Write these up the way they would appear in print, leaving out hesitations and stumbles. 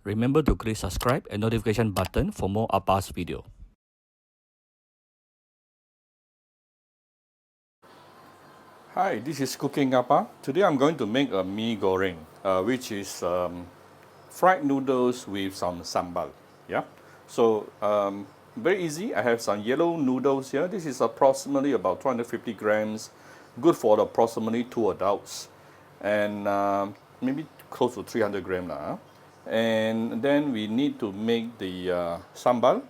Remember to click subscribe and notification button for more Appa's video. Hi, this is Cooking Appa. Today I'm going to make a mee goreng, which is fried noodles with some sambal. Yeah, so very easy. I have some yellow noodles here. This is approximately about 250 grams, good for approximately 2 adults, and maybe close to 300 grams lah. And then we need to make the sambal.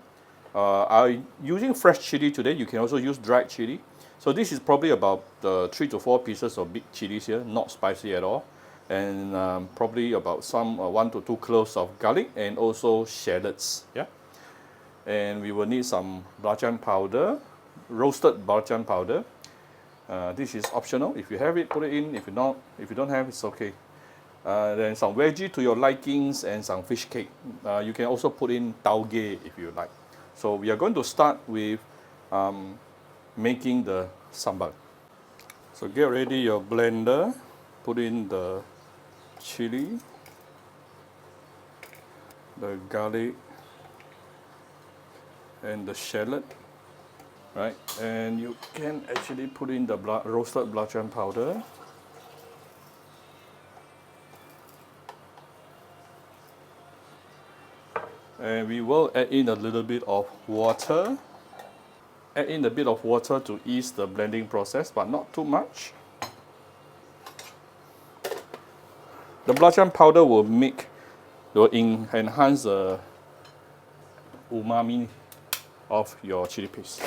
I'm using fresh chili today. You can also use dried chili. So this is probably about 3 to 4 pieces of big chilies here, not spicy at all. And probably about some 1 to 2 cloves of garlic and also shallots. Yeah. And we will need some belacan powder, roasted belacan powder. This is optional. If you have it, put it in. If you don't have, it's okay. Then some veggie to your likings and some fish cake. You can also put in tauge if you like. So we are going to start with making the sambal. So get ready your blender, put in the chili, the garlic, and the shallot, right? And you can actually put in the roasted belacan powder. And we will add in a little bit of water. Add in a bit of water to ease the blending process, but not too much. The belacan powder will enhance the umami of your chili paste.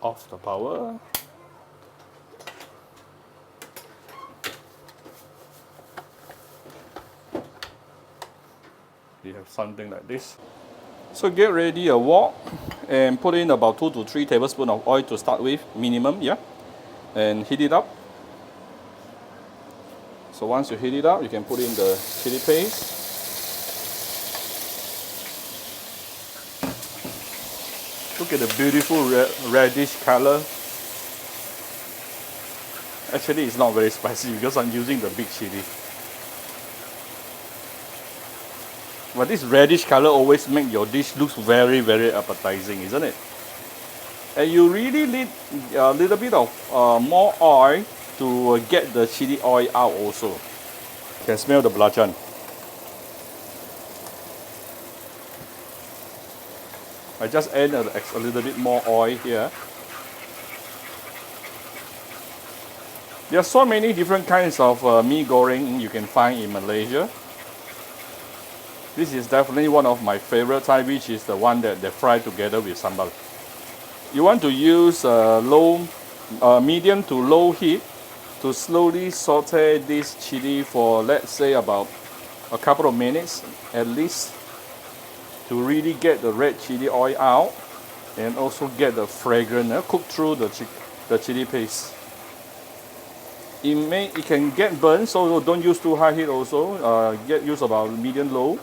Off the power. We have something like this. So get ready a wok and put in about 2 to 3 tablespoons of oil to start with, minimum, yeah? And heat it up. So once you heat it up, you can put in the chili paste. Look at the beautiful reddish color. Actually, it's not very spicy because I'm using the big chili. But this reddish color always makes your dish look very, very appetizing, isn't it? And you really need a little bit of more oil to get the chili oil out also. You can smell the belacan. I just add a little bit more oil here. There are so many different kinds of mee goreng you can find in Malaysia. This is definitely one of my favorite type, which is the one that they fry together with sambal. You want to use medium to low heat to slowly saute this chili for, let's say, about a couple of minutes at least, to really get the red chili oil out and also get the fragrance cooked through the chili paste. It can get burnt, so don't use too high heat also. Use about medium low.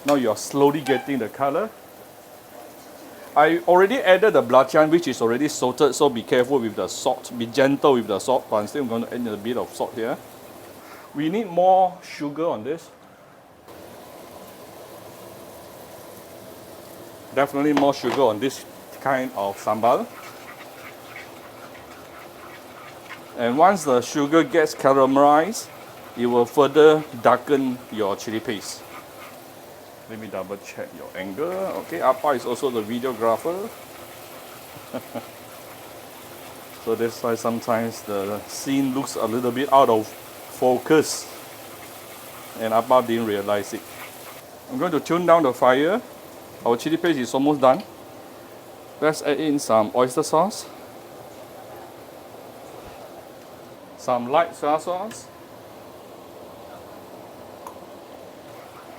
Now you are slowly getting the color. I already added the belacan, which is already salted, so be careful with the salt. Be gentle with the salt, but I'm still going to add a bit of salt here. We need more sugar on this. Definitely more sugar on this kind of sambal. And once the sugar gets caramelized, it will further darken your chili paste. Let me double check your angle. Okay, Appa is also the videographer. So that's why sometimes the scene looks a little bit out of focus. And Appa didn't realize it. I'm going to tune down the fire. Our chili paste is almost done. Let's add in some oyster sauce. Some light soy sauce.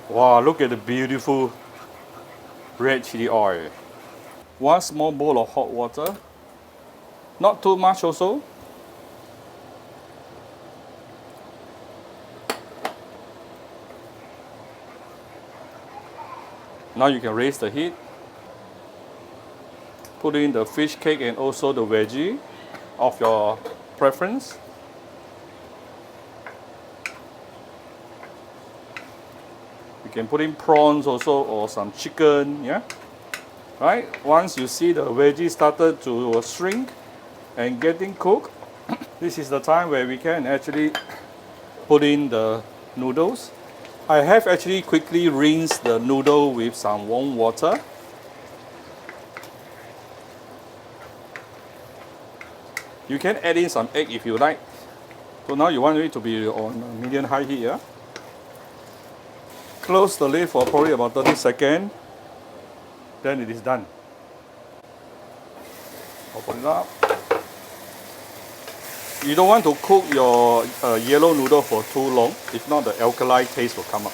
Wow, look at the beautiful red chili oil. 1 small bowl of hot water. Not too much also. Now you can raise the heat. Put in the fish cake and also the veggie of your preference. You can put in prawns also or some chicken, yeah? Right? Once you see the veggie started to shrink and getting cooked, this is the time where we can actually put in the noodles. I have actually quickly rinsed the noodle with some warm water. You can add in some egg if you like. So now you want it to be on medium high heat, yeah? Close the lid for probably about 30 seconds. Then it is done. Open it up. You don't want to cook your yellow noodle for too long. If not, the alkali taste will come up.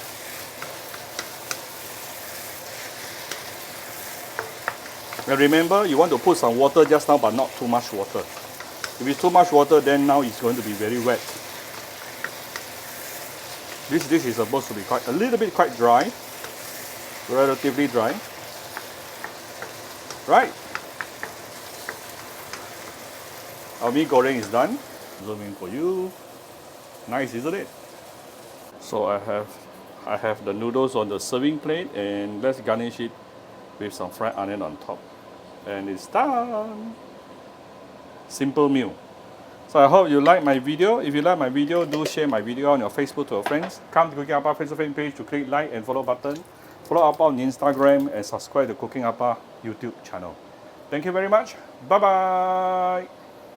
And remember, you want to put some water just now, but not too much water. If it's too much water, then now it's going to be very wet. This dish is supposed to be a little bit quite dry, relatively dry. Right. Our mee goreng is done. Zoom in for you. Nice, isn't it? So I have the noodles on the serving plate, and let's garnish it with some fried onion on top. And it's done. Simple meal. So I hope you like my video. If you like my video, do share my video on your Facebook to your friends. Come to Cooking Appa Facebook fan page to click like and follow button. Follow Appa on Instagram and subscribe to Cooking Appa YouTube channel. Thank you very much. Bye bye.